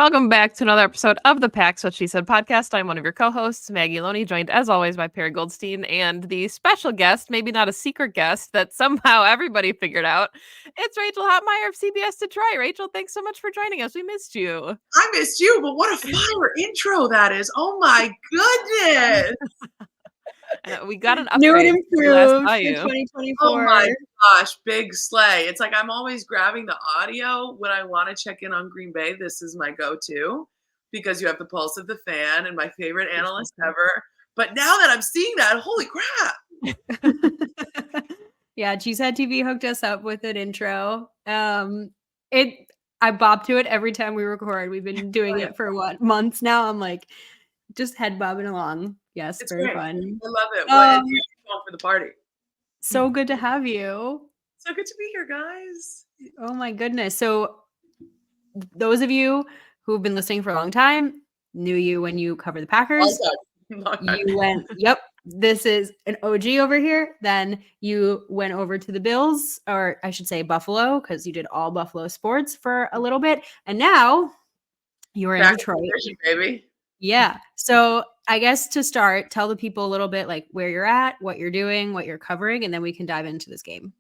Welcome back to another episode of the Pax What She Said podcast. I'm one of your co-hosts, Maggie Loney, joined as always by Perry Goldstein and the special guest, maybe not a secret guest, that somehow everybody figured out. It's Rachel Hopmayer of CBS Detroit. Rachel, thanks so much for joining us. We missed you. I missed you, but what a fire intro that is. Oh my goodness. We got an New and upgrade improved for for 2024. Oh my gosh, big slay. It's like I'm always grabbing the audio when I want to check in on Green Bay. This is my go-to because you have the pulse of the fan and my favorite analyst ever. But now that I'm seeing that, holy crap. Yeah, Cheesehead TV hooked us up with an intro. I bob to it every time we record. We've been doing it for months now. I'm like just head bobbing along. Yes, It's very great. fun. I love it. What are you going for the party? So good to have you. So good to be here, guys. Oh my goodness. So those of you who've been listening for a long time knew you when you cover the Packers. You went, yep, this is an OG over here. Then you went over to the Bills, or I should say Buffalo, because you did all Buffalo sports for a little bit. And now you're in Detroit. Baby. Yeah. So I guess to start, tell the people a little bit like where you're at, what you're doing, what you're covering, and then we can dive into this game.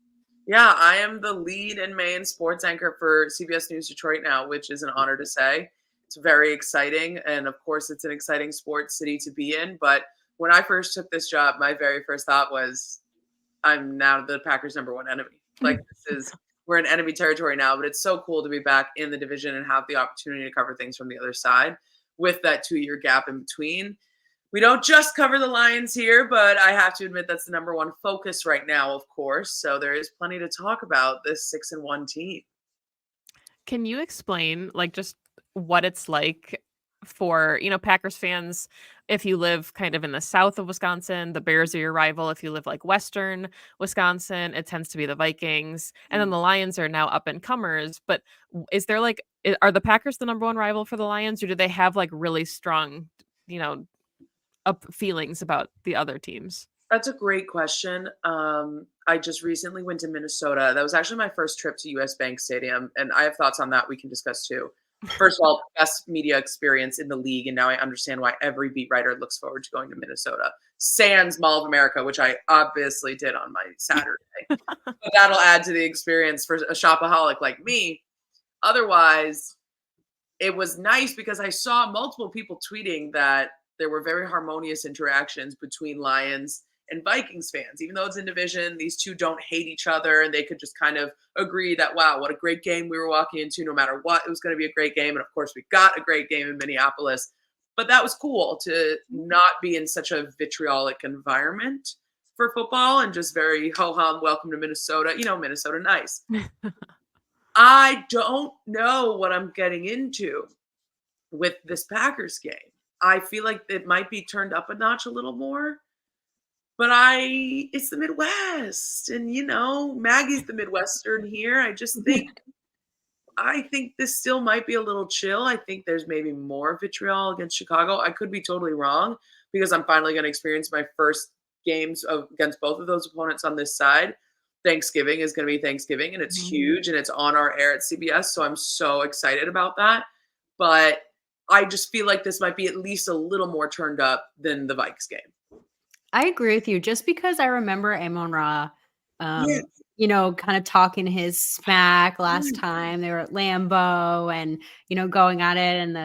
Yeah, I am the lead and main sports anchor for CBS News Detroit now, which is an honor to say. It's very exciting. And of course, it's an exciting sports city to be in. But when I first took this job, my very first thought was, I'm now the Packers' number one enemy. Like, we're in enemy territory now, but it's so cool to be back in the division and have the opportunity to cover things from the other side with that 2-year gap in between. We don't just cover the Lions here, but I have to admit that's the number one focus right now, of course. So there is plenty to talk about this 6-1 team. Can you explain like just what it's like for, Packers fans, if you live kind of in the south of Wisconsin, the Bears are your rival. If you live like western Wisconsin, it tends to be the Vikings. And then the Lions are now up and comers. But is there are the Packers the number one rival for the Lions, or do they have like really strong, up feelings about the other teams? That's a great question. I just recently went to Minnesota. That was actually my first trip to US Bank Stadium. And I have thoughts on that we can discuss too. First of all, best media experience in the league. And now I understand why every beat writer looks forward to going to Minnesota. Sans Mall of America, which I obviously did on my Saturday. But that'll add to the experience for a shopaholic like me. Otherwise, it was nice because I saw multiple people tweeting that there were very harmonious interactions between Lions and Vikings fans. Even though it's in division, these two don't hate each other, and they could just kind of agree that, wow, what a great game we were walking into. No matter what, it was going to be a great game. And of course, we got a great game in Minneapolis. But that was cool to not be in such a vitriolic environment for football and just very ho-hum, welcome to Minnesota. Minnesota nice. I don't know what I'm getting into with this Packers game. I feel like it might be turned up a notch a little more, but it's the Midwest, and Maggie's the Midwestern here. I think this still might be a little chill. I think there's maybe more vitriol against Chicago. I could be totally wrong because I'm finally going to experience my first games against both of those opponents on this side. Thanksgiving is going to be Thanksgiving, and it's huge, and it's on our air at CBS, so I'm so excited about that. But I just feel like this might be at least a little more turned up than the Vikes game. I agree with you. Just because I remember Amon-Ra, kind of talking his smack last time they were at Lambeau and, going at it, and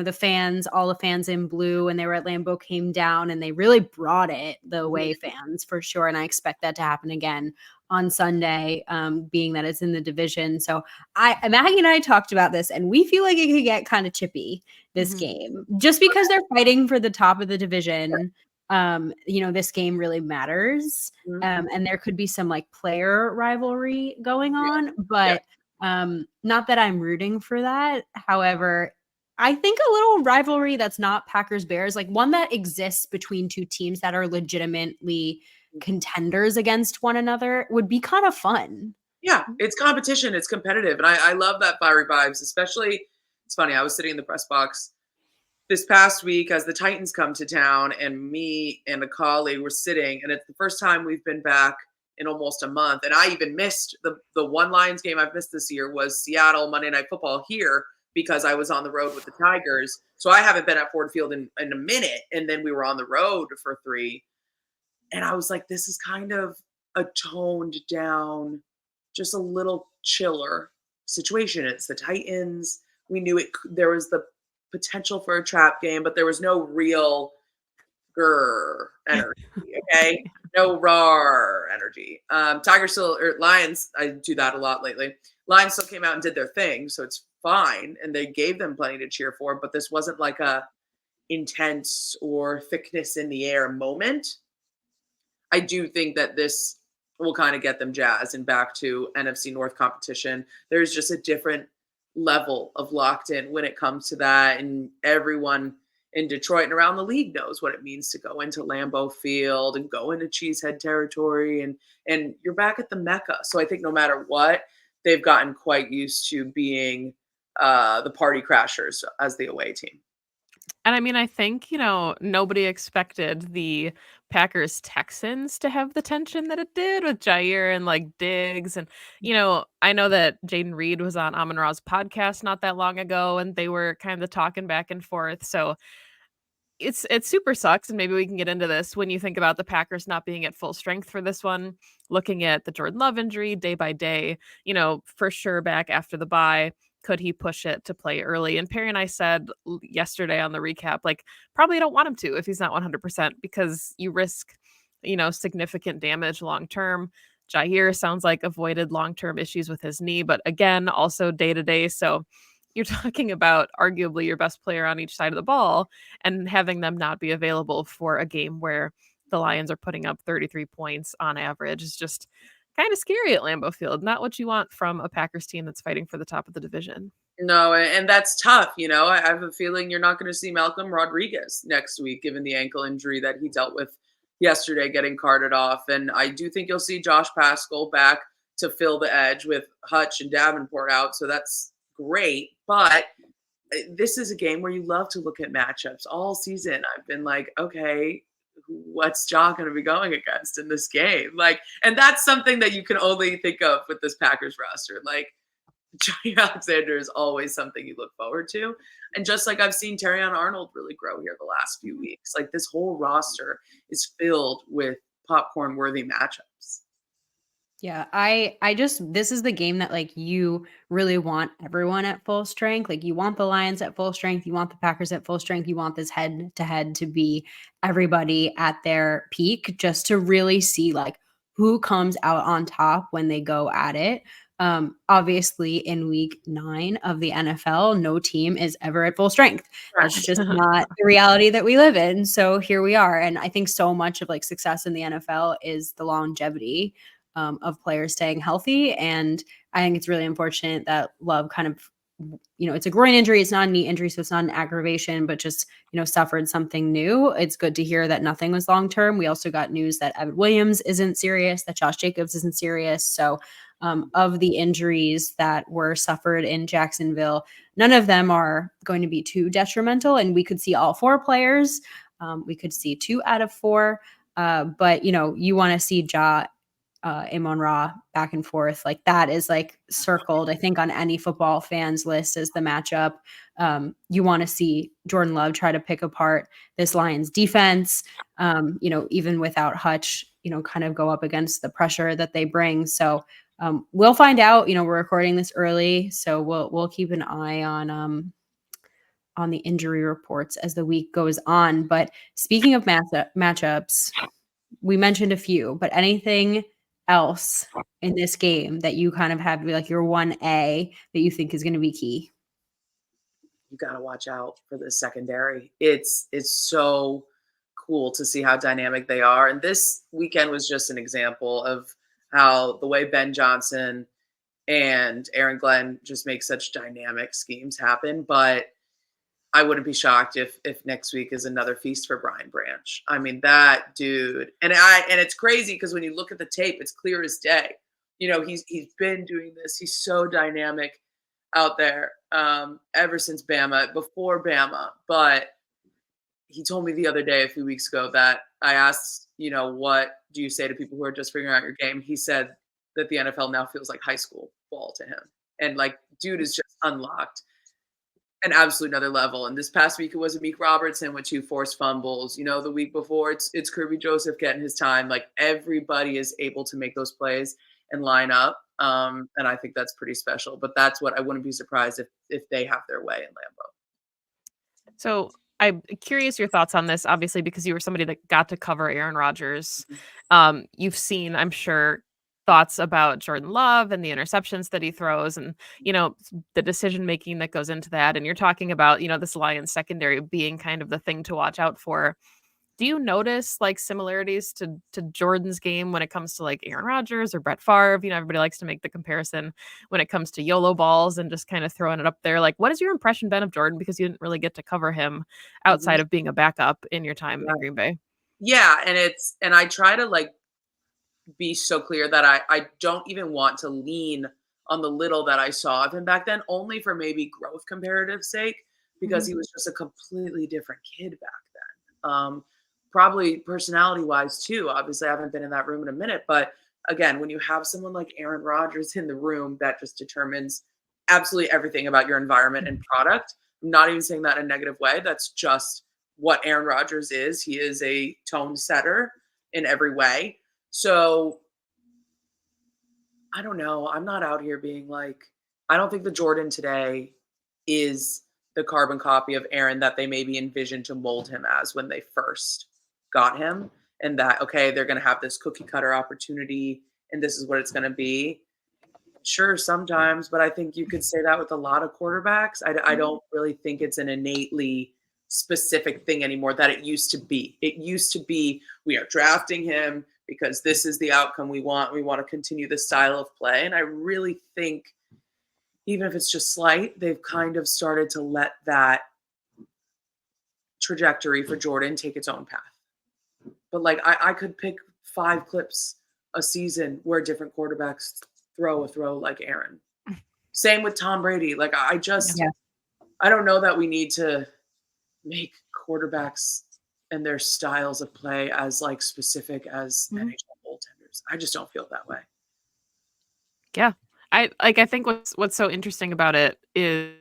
the fans, all the fans in blue when they were at Lambeau came down and they really brought it, the away fans for sure. And I expect that to happen again on Sunday, being that it's in the division. So Maggie and I talked about this, and we feel like it could get kind of chippy this game, just because they're fighting for the top of the division. This game really matters, and there could be some like player rivalry going on, but not that I'm rooting for that. However, I think a little rivalry that's not Packers Bears, like one that exists between two teams that are legitimately contenders against one another, would be kind of fun. Yeah, it's competition, it's competitive, and I love that fiery vibes. Especially, it's funny, I was sitting in the press box this past week as the Titans come to town, and me and a colleague were sitting, and it's the first time we've been back in almost a month. And I even missed the one Lions game I've missed this year was Seattle Monday Night Football here because I was on the road with the Tigers. So I haven't been at Ford Field in a minute. And then we were on the road for 3. And I was like, this is kind of a toned down, just a little chiller situation. It's the Titans. We knew there was the potential for a trap game, but there was no real grr energy. Okay. No raw energy. Tigers still, or Lions, I do that a lot lately. Lions still came out and did their thing. So it's fine. And they gave them plenty to cheer for, but this wasn't like a intense or thickness in the air moment. I do think that this will kind of get them jazzed and back to NFC North competition. There's just a different level of locked in when it comes to that. And everyone in Detroit and around the league knows what it means to go into Lambeau Field and go into Cheesehead territory. And you're back at the Mecca. So I think no matter what, they've gotten quite used to being the party crashers as the away team. And I mean, I think, nobody expected the Packers Texans to have the tension that it did with Jair and like Diggs. And, I know that Jaden Reed was on Amon Ra's podcast not that long ago and they were kind of talking back and forth. So it super sucks, and maybe we can get into this when you think about the Packers not being at full strength for this one, looking at the Jordan Love injury day by day, for sure back after the bye. Could he push it to play early? And Perry and I said yesterday on the recap, like, probably don't want him to if he's not 100% because you risk, significant damage long term. Jair sounds like avoided long term issues with his knee, but again, also day to day. So you're talking about arguably your best player on each side of the ball and having them not be available for a game where the Lions are putting up 33 points on average is just kind of scary at Lambeau Field. Not what you want from a Packers team that's fighting for the top of the division. No, and that's tough. I have a feeling you're not going to see Malcolm Rodriguez next week, given the ankle injury that he dealt with yesterday, getting carted off. And I do think you'll see Josh Pascal back to fill the edge with Hutch and Davenport out. So that's great. But this is a game where you love to look at matchups all season. I've been like, okay, what's Ja going to be going against in this game? Like, and that's something that you can only think of with this Packers roster. Like, Johnny Alexander is always something you look forward to. And just like I've seen Terrion Arnold really grow here the last few weeks, like this whole roster is filled with popcorn worthy matchups. Yeah, I just this is the game that like you really want everyone at full strength. Like you want the Lions at full strength, you want the Packers at full strength, you want this head to head to be everybody at their peak just to really see like who comes out on top when they go at it. Obviously in week 9 of the NFL, no team is ever at full strength. That's just not the reality that we live in. So here we are. And I think so much of like success in the NFL is the longevity of players staying healthy. And I think it's really unfortunate that Love kind of, it's a groin injury. It's not a knee injury, so it's not an aggravation, but just, suffered something new. It's good to hear that nothing was long-term. We also got news that Evan Williams isn't serious, that Josh Jacobs isn't serious. So of the injuries that were suffered in Jacksonville, none of them are going to be too detrimental. And we could see all 4 players. We could see 2 out of 4. But, you want to see Amon Ra back and forth. Like that is like circled, I think, on any football fans list as the matchup. You want to see Jordan Love try to pick apart this Lions defense, even without Hutch, kind of go up against the pressure that they bring. So we'll find out, we're recording this early, so we'll keep an eye on the injury reports as the week goes on. But speaking of matchups, we mentioned a few, but anything else in this game that you kind of have to be like your 1A that you think is going to be key? You got to watch out for the secondary. It's so cool to see how dynamic they are. And this weekend was just an example of how the way Ben Johnson and Aaron Glenn just make such dynamic schemes happen. But I wouldn't be shocked if next week is another feast for Brian Branch. I mean, that dude, and it's crazy because when you look at the tape, it's clear as day. He's been doing this. He's so dynamic out there ever since Bama, before Bama. But he told me the other day, a few weeks ago, that I asked, what do you say to people who are just figuring out your game? He said that the NFL now feels like high school ball to him, and like, dude is just unlocked. an absolute another level. And this past week it was Amik Robertson with 2 forced fumbles. The week before it's Kirby Joseph getting his time. Like everybody is able to make those plays and line up. And I think that's pretty special. But that's what I wouldn't be surprised if they have their way in Lambeau. So I'm curious your thoughts on this, obviously, because you were somebody that got to cover Aaron Rodgers. Mhm. You've seen, I'm sure, thoughts about Jordan Love and the interceptions that he throws and, the decision making that goes into that. And you're talking about, this Lions secondary being kind of the thing to watch out for. Do you notice like similarities to Jordan's game when it comes to like Aaron Rodgers or Brett Favre? Everybody likes to make the comparison when it comes to YOLO balls and just kind of throwing it up there. Like, what has your impression been of Jordan? Because you didn't really get to cover him Mhm. outside of being a backup in your time in Right. Green Bay. Yeah, and I try to like be so clear that I don't even want to lean on the little that I saw of him back then, only for maybe growth comparative sake, because Mhm. he was just a completely different kid back then. Probably personality wise too. Obviously, I haven't been in that room in a minute, but again, when you have someone like Aaron Rodgers in the room, that just determines absolutely everything about your environment and product. I'm not even saying that in a negative way. That's just what Aaron Rodgers is. He is a tone setter in every way. So I don't know. I'm not out here being like, I don't think the Jordan today is the carbon copy of Aaron that they maybe envisioned to mold him as when they first got him. And that, okay, they're going to have this cookie cutter opportunity and this is what it's going to be. Sure, sometimes, but I think you could say that with a lot of quarterbacks. I don't really think it's an innately specific thing anymore that it used to be. It used to be we are drafting him because this is the outcome we want. We want to continue this style of play. And I really think, even if it's just slight, they've kind of started to let that trajectory for Jordan take its own path. But like I could pick 5 clips a season where different quarterbacks throw a throw like Aaron. Same with Tom Brady. Like Yeah. Yeah. I don't know that we need to make quarterbacks and their styles of play as like specific as Mhm. NHL goaltenders. I just don't feel that way. Yeah. I think what's so interesting about it is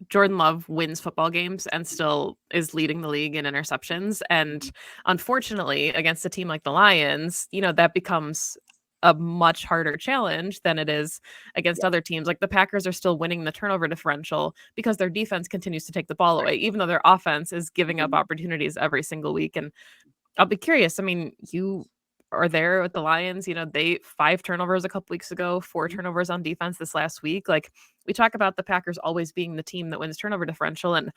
Jordan Love wins football games and still is leading the league in interceptions. And unfortunately, against a team like the Lions, that becomes a much harder challenge than it is against Yeah, other teams. Like the Packers are still winning the turnover differential because their defense continues to take the ball right. away, even though their offense is giving up Mhm. opportunities every single week. And I'll be curious. I mean, you are there with the Lions. They 5 turnovers a couple weeks ago, 4 turnovers on defense this last week. Like we talk about the Packers always being the team that wins turnover differential, and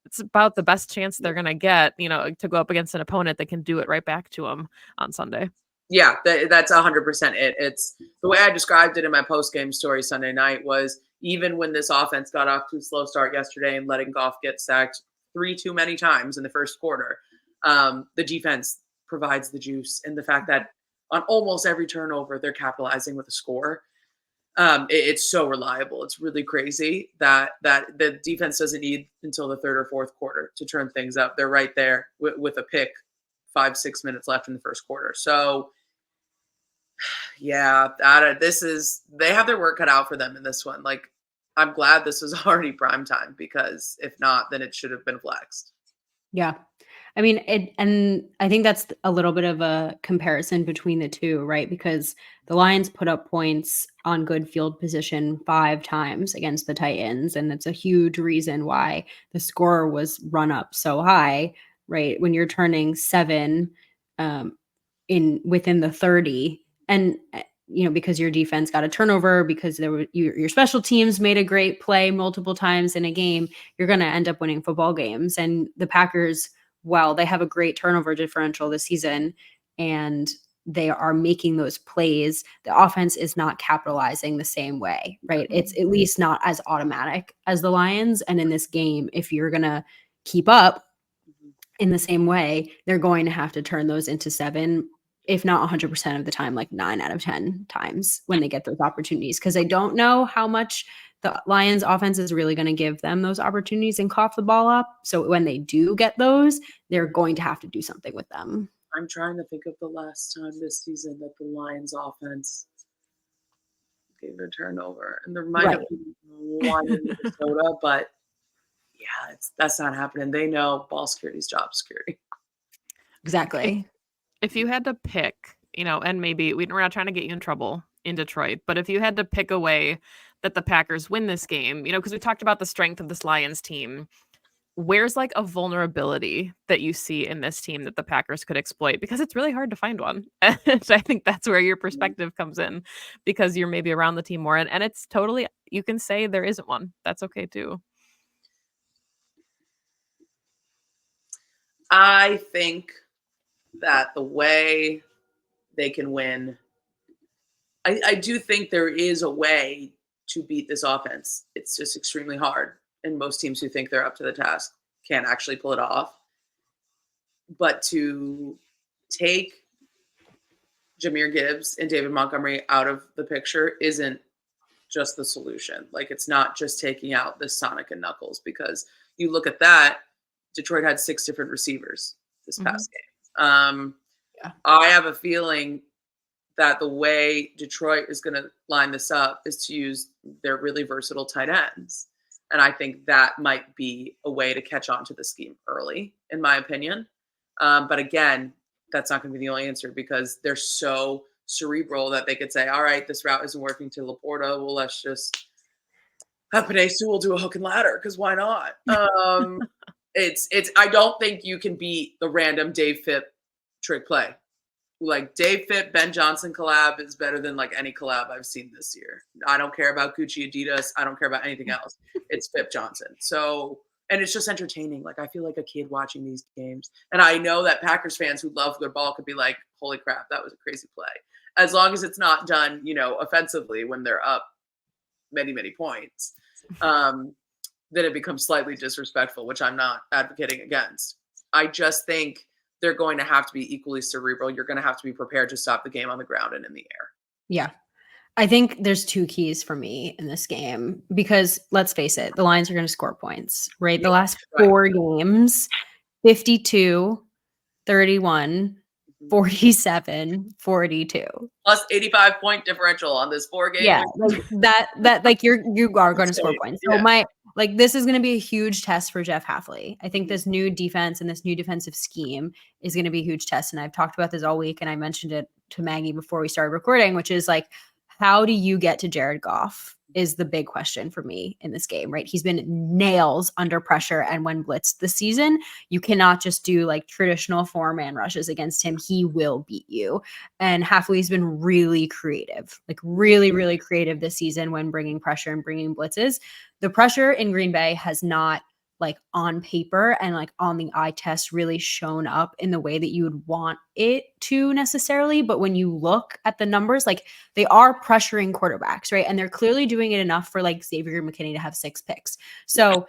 it's about the best chance they're gonna get, to go up against an opponent that can do it right back to them on Sunday. Yeah, that's 100% it. It's the way I described it in my post game story Sunday night was even when this offense got off to a slow start yesterday and letting Goff get sacked 3 too many times in the first quarter, the defense provides the juice and the fact that on almost every turnover they're capitalizing with a score. It's so reliable. It's really crazy that the defense doesn't need until the third or fourth quarter to turn things up. They're right there with a pick, 5-6 minutes left in the first quarter. So yeah, this is they have their work cut out for them in this one. Like, I'm glad this was already prime time because if not, then it should have been flexed. Yeah. I mean, and I think that's a little bit of a comparison between the two, right? Because the Lions put up points on good field position 5 times against the Titans, and it's a huge reason why the score was run up so high, right? When you're turning 7 um, in within the 30, and because your defense got a turnover, because your special teams made a great play multiple times in a game, you're going to end up winning football games. And the Packers, while they have a great turnover differential this season and they are making those plays, the offense is not capitalizing the same way, right? It's Mhm. at least not as automatic as the Lions. And in this game, if you're going to keep up Mhm. in the same way, they're going to have to turn those into 7, if not 100% of the time, like 9 out of 10 times when they get those opportunities. Because I don't know how much the Lions offense is really going to give them those opportunities and cough the ball up. So when they do get those, they're going to have to do something with them. I'm trying to think of the last time this season that the Lions offense gave a turnover, and there might have Right. been one in Minnesota, but yeah, that's not happening. They know ball security is job security. If Exactly. if you had to pick, and maybe we're not trying to get you in trouble in Detroit, but if you had to pick a way that the Packers win this game, because we talked about the strength of this Lions team, where's like a vulnerability that you see in this team that the Packers could exploit? Because it's really hard to find one. And I think that's where your perspective comes in because you're maybe around the team more. And it's totally, you can say there isn't one. That's okay too. I think that the way they can win, I do think there is a way to beat this offense. It's just extremely hard. And most teams who think they're up to the task can't actually pull it off. But to take Jahmyr Gibbs and David Montgomery out of the picture isn't just the solution. Like, it's not just taking out the Sonic and Knuckles, because you look at that, Detroit had 6 different receivers this Mhm. past game. Yeah. I have a feeling that the way Detroit is going to line this up is to use their really versatile tight ends. And I think that might be a way to catch on to the scheme early, in my opinion. But again, that's not going to be the only answer, because they're so cerebral that they could say, all right, this route isn't working to Laporta. Well, let's just have Panay Sewell do a hook and ladder, because why not? I don't think you can beat the random Dave Phipp trick play. Like, Dave Phipp, Ben Johnson collab is better than like any collab I've seen this year. I don't care about Gucci Adidas. I don't care about anything else. It's Phipp Johnson. So, and it's just entertaining. Like, I feel like a kid watching these games. And I know that Packers fans who love their ball could be like, holy crap, that was a crazy play. As long as it's not done, offensively when they're up many, many points, then it becomes slightly disrespectful, which I'm not advocating against. I just think they're going to have to be equally cerebral. You're going to have to be prepared to stop the game on the ground and in the air. Yeah. I think there's 2 keys for me in this game because let's face it, the Lions are going to score points, right? The Yeah, last right. 4 games, 52, 31, Mhm. 47, 42. Plus 85-point differential on this 4-game. Yeah, like that like you are going to score Insane. points. So Yeah. this is going to be a huge test for Jeff Hafley. I think this new defense and this new defensive scheme is going to be a huge test. And I've talked about this all week, and I mentioned it to Maggie before we started recording, which is like, how do you get to Jared Goff is the big question for me in this game, right? He's been nails under pressure and when blitzed this season. You cannot just do like traditional 4-man rushes against him. He will beat you. And Hafley's been really creative, like really, really creative this season when bringing pressure and bringing blitzes. The pressure in Green Bay has not, like on paper and like on the eye test, really shown up in the way that you would want it to necessarily. But when you look at the numbers, like they are pressuring quarterbacks, right? And they're clearly doing it enough for like Xavier McKinney to have 6 picks. So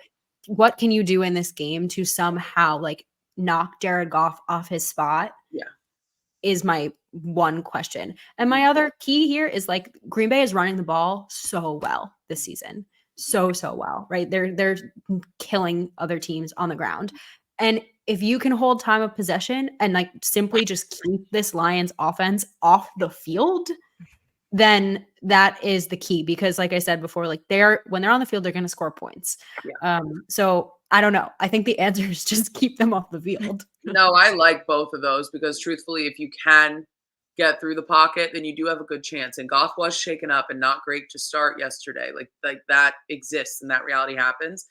what can you do in this game to somehow like knock Jared Goff off his spot? Yeah. Is my one question. And my other key here is like Green Bay is running the ball so well this season. So well, right? They're killing other teams on the ground. And if you can hold time of possession and like simply just keep this Lions offense off the field, then that is the key, because like I said before, like when they're on the field, they're going to score points. Yeah. So I don't know. I think the answer is just keep them off the field. No, I like both of those, because truthfully, if you can get through the pocket, then you do have a good chance. And Goff was shaken up and not great to start yesterday. Like that exists and that reality happens.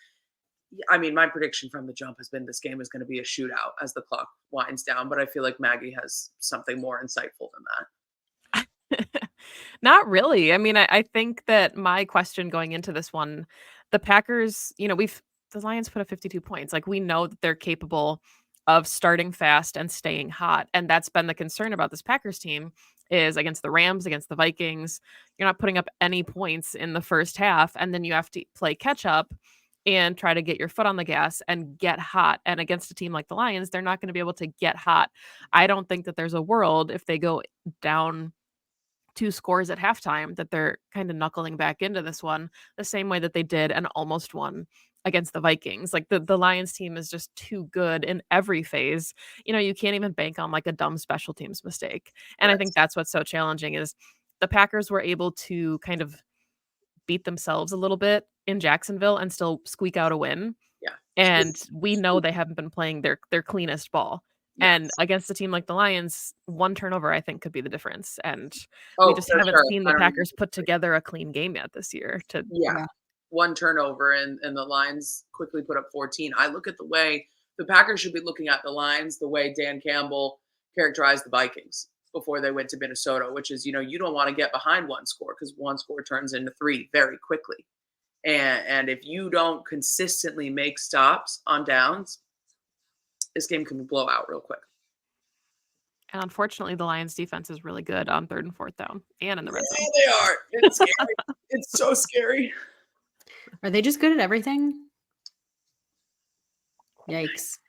I mean, my prediction from the jump has been this game is going to be a shootout as the clock winds down, but I feel like Maggie has something more insightful than that. Not really. I mean, I think that my question going into this one, the Packers, the Lions put up 52 points. Like, we know that they're capable of starting fast and staying hot. And that's been the concern about this Packers team is against the Rams, against the Vikings. You're not putting up any points in the first half. And then you have to play catch up and try to get your foot on the gas and get hot. And against a team like the Lions, they're not going to be able to get hot. I don't think that there's a world if they go down 2 scores at halftime that they're kind of knuckling back into this one the same way that they did and almost won against the Vikings. Like the Lions team is just too good in every phase. You can't even bank on like a dumb special teams mistake. And I think Yes. that's what's so challenging is the Packers were able to kind of beat themselves a little bit in Jacksonville and still squeak out a win. Yeah. And we know they haven't been playing their cleanest ball. And Yes. against a team like the Lions, one turnover I think could be the difference. And we Oh, just for haven't sure. seen I the don't even Packers put together a clean game yet this year. Yeah. Yeah. One turnover and the Lions quickly put up 14. I look at the way the Packers should be looking at the Lions the way Dan Campbell characterized the Vikings before they went to Minnesota, which is, you don't want to get behind one score because one score turns into three very quickly. And if you don't consistently make stops on downs, this game can blow out real quick. And unfortunately, the Lions defense is really good on 3rd and 4th down and in the red Yeah, zone. they are. It's scary. It's so scary. Are they just good at everything? Yikes.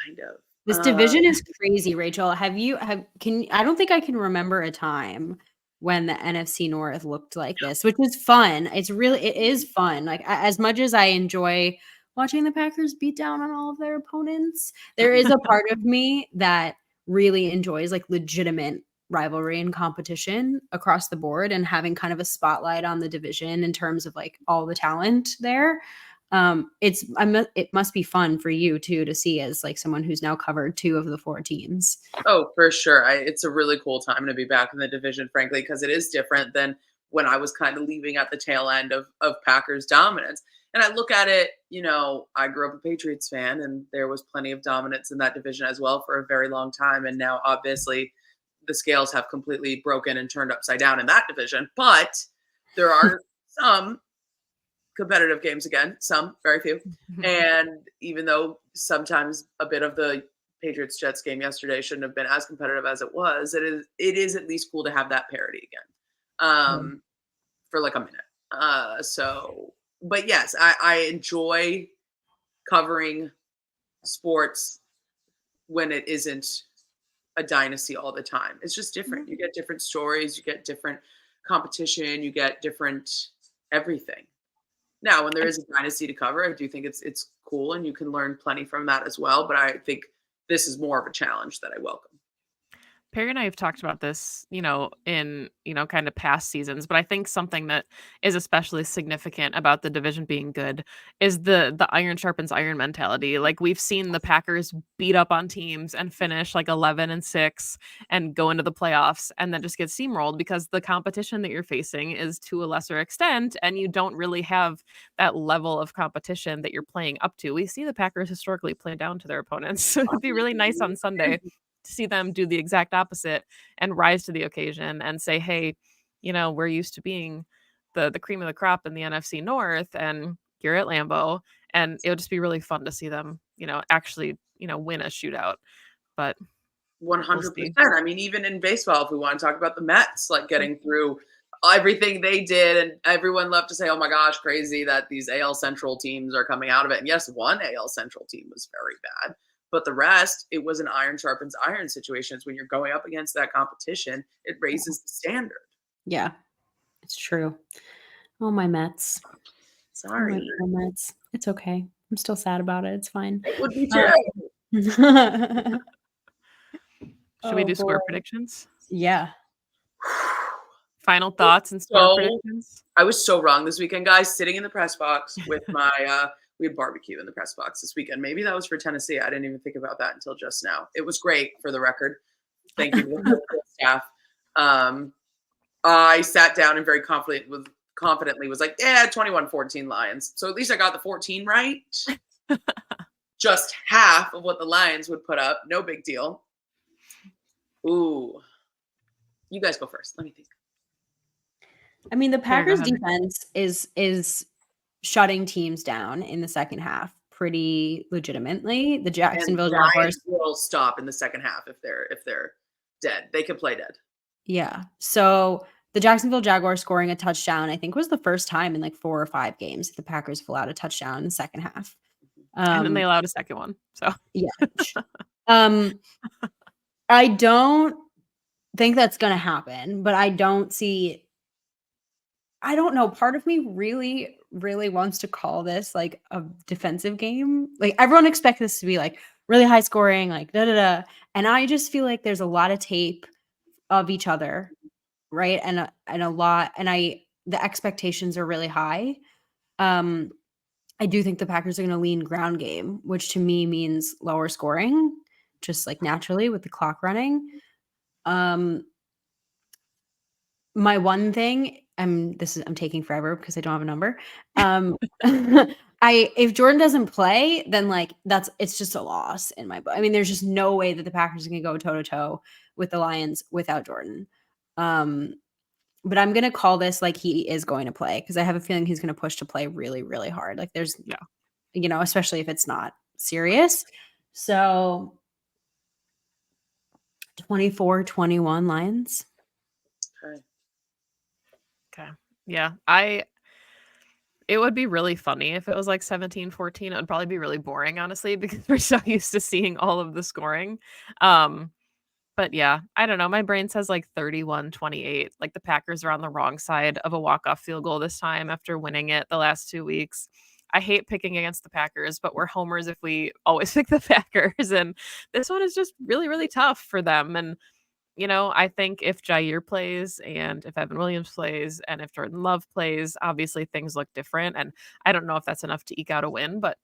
Kind of. This division is crazy, Rachel. I don't think I can remember a time when the NFC North looked like this, which is fun. It is fun. Like as much as I enjoy watching the Packers beat down on all of their opponents, there is a part of me that really enjoys like legitimate rivalry and competition across the board and having kind of a spotlight on the division in terms of like all the talent there. It must be fun for you too to see as like someone who's now covered 2 of the 4 teams. Oh, for sure. It's a really cool time to be back in the division, frankly, because it is different than when I was kind of leaving at the tail end of Packers dominance. And I look at it, I grew up a Patriots fan, and there was plenty of dominance in that division as well for a very long time. And now, obviously, the scales have completely broken and turned upside down in that division. But there are some competitive games again, some, very few. And even though sometimes a bit of the Patriots Jets game yesterday shouldn't have been as competitive as it was, it is at least cool to have that parity again for like a minute. But yes, I enjoy covering sports when it isn't a dynasty all the time. It's just different. You get different stories, you get different competition, you get different everything. Now, when there is a dynasty to cover, I do think it's cool and you can learn plenty from that as well. But I think this is more of a challenge that I welcome. Perry and I have talked about this, in, kind of past seasons, but I think something that is especially significant about the division being good is the iron sharpens iron mentality. Like we've seen the Packers beat up on teams and finish like 11-6 and go into the playoffs and then just get steamrolled because the competition that you're facing is to a lesser extent and you don't really have that level of competition that you're playing up to. We see the Packers historically play down to their opponents. It'd be really nice on Sunday to see them do the exact opposite and rise to the occasion and say, hey, we're used to being the cream of the crop in the NFC North and you're at Lambeau. And it would just be really fun to see them, actually, win a shootout. But 100%. I mean, even in baseball, if we want to talk about the Mets, like getting through everything they did, and everyone loved to say, oh my gosh, crazy that these AL Central teams are coming out of it. And yes, one AL Central team was very bad. But the rest, it was an iron sharpens iron situation. It's when you're going up against that competition, it raises the standard. Yeah, it's true. Oh, my Mets. Sorry. Oh, my Mets. It's okay. I'm still sad about it. It's fine. It would be too. Should we do score predictions? Yeah. Final thoughts and score predictions? I was so wrong this weekend, guys, sitting in the press box with my we had barbecue in the press box this weekend. Maybe that was for Tennessee. I didn't even think about that until just now. It was great, for the record. Thank you to the staff. I sat down and very confidently was like, 21-14 Lions. So at least I got the 14 right. Just half of what the Lions would put up. No big deal. Ooh. You guys go first. Let me think. I mean, the Packers defense is shutting teams down in the second half pretty legitimately. The Jacksonville Jaguars will stop in the second half if they're dead. They can play dead. Yeah. So the Jacksonville Jaguars scoring a touchdown, I think, was the first time in like 4 or 5 games that the Packers have allowed a touchdown in the second half. And then they allowed a second one. So yeah. I don't think that's going to happen, but I don't know. Part of me really, really wants to call this like a defensive game. Like everyone expects this to be like really high scoring, like da da da. And I just feel like there's a lot of tape of each other, right? And a lot. And the expectations are really high. I do think the Packers are going to lean ground game, which to me means lower scoring, just like naturally with the clock running. Um, my one thing, I'm taking forever because I don't have a number. If Jordan doesn't play, then like it's just a loss in my book. I mean, there's just no way that the Packers are going to go toe to toe with the Lions without Jordan. But I'm going to call this like he is going to play because I have a feeling he's going to push to play really, really hard. Like there's, especially if it's not serious. So 24-21 Lions. Okay. Yeah. It would be really funny if it was like 17-14. It would probably be really boring, honestly, because we're so used to seeing all of the scoring. But yeah, I don't know. My brain says like 31-28. Like the Packers are on the wrong side of a walk-off field goal this time after winning it the last 2 weeks. I hate picking against the Packers, but we're homers if we always pick the Packers. And this one is just really, really tough for them. And I think if Jair plays and if Evan Williams plays and if Jordan Love plays, obviously things look different. And I don't know if that's enough to eke out a win, but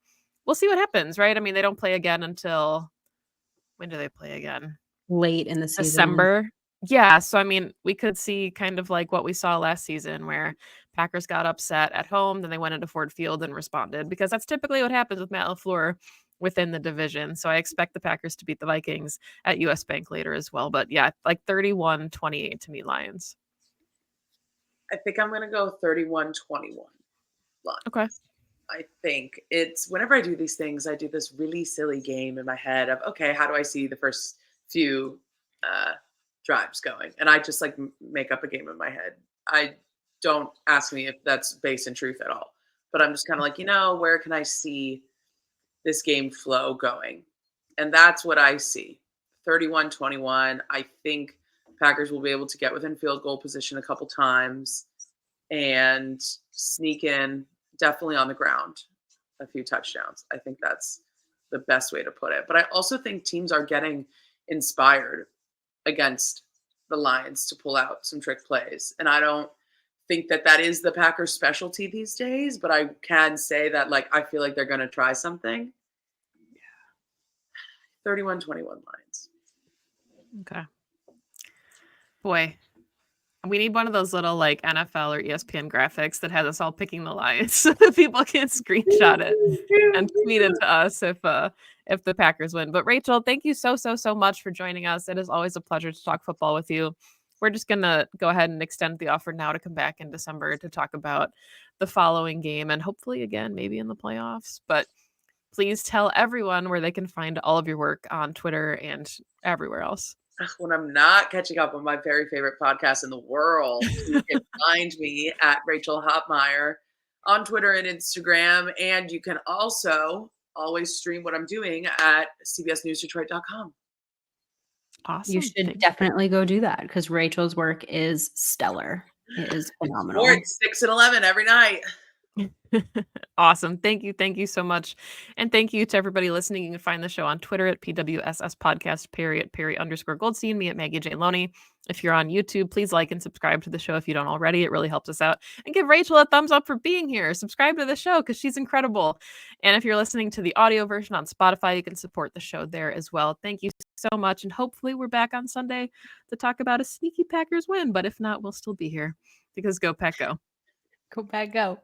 we'll see what happens, right? I mean, they don't play again until when do they play again? Late in the season. December. Yeah. So, I mean, we could see kind of like what we saw last season where Packers got upset at home, then they went into Ford Field and responded because that's typically what happens with Matt LaFleur within the division. So I expect the Packers to beat the Vikings at US Bank later as well. But yeah, like 31-28 to me, Lions. I think I'm going to go 31-21 Lions. Okay. I think it's whenever I do these things, I do this really silly game in my head of, okay, how do I see the first few drives going? And I just like make up a game in my head. I don't ask me if that's based in truth at all, but I'm just kind of like, where can I see this game flow going? And that's what I see. 31-21. I think Packers will be able to get within field goal position a couple times and sneak in definitely on the ground a few touchdowns. I think that's the best way to put it. But I also think teams are getting inspired against the Lions to pull out some trick plays. And I don't think that is the Packers specialty these days, but I can say that like I feel like they're going to try something. 31-21 Lions. Okay. Boy, we need one of those little like NFL or ESPN graphics that has us all picking the Lions so that people can screenshot it and tweet it to us if the Packers win. But Rachel, thank you so much for joining us. It is always a pleasure to talk football with you. We're just going to go ahead and extend the offer now to come back in December to talk about the following game and hopefully again maybe in the playoffs. But please tell everyone where they can find all of your work on Twitter and everywhere else. When I'm not catching up on my very favorite podcast in the world, you can find me at Rachel Hopmayer on Twitter and Instagram. And you can also always stream what I'm doing at cbsnewsdetroit.com. Awesome. You should definitely go do that because Rachel's work is stellar. It is phenomenal. Sports 6 and 11 every night. Awesome. Thank you so much. And thank you to everybody listening. You can find the show on Twitter at PWSS Podcast, Perry at Perry_Goldstein, me at Maggie J. Loney. If you're on YouTube, please like and subscribe to the show if you don't already. It really helps us out. And give Rachel a thumbs up for being here. Subscribe to the show because she's incredible. And if you're listening to the audio version on Spotify, you can support the show there as well. Thank you so much. And hopefully we're back on Sunday to talk about a sneaky Packers win. But if not, we'll still be here because go Pack Go. Go Pack Go.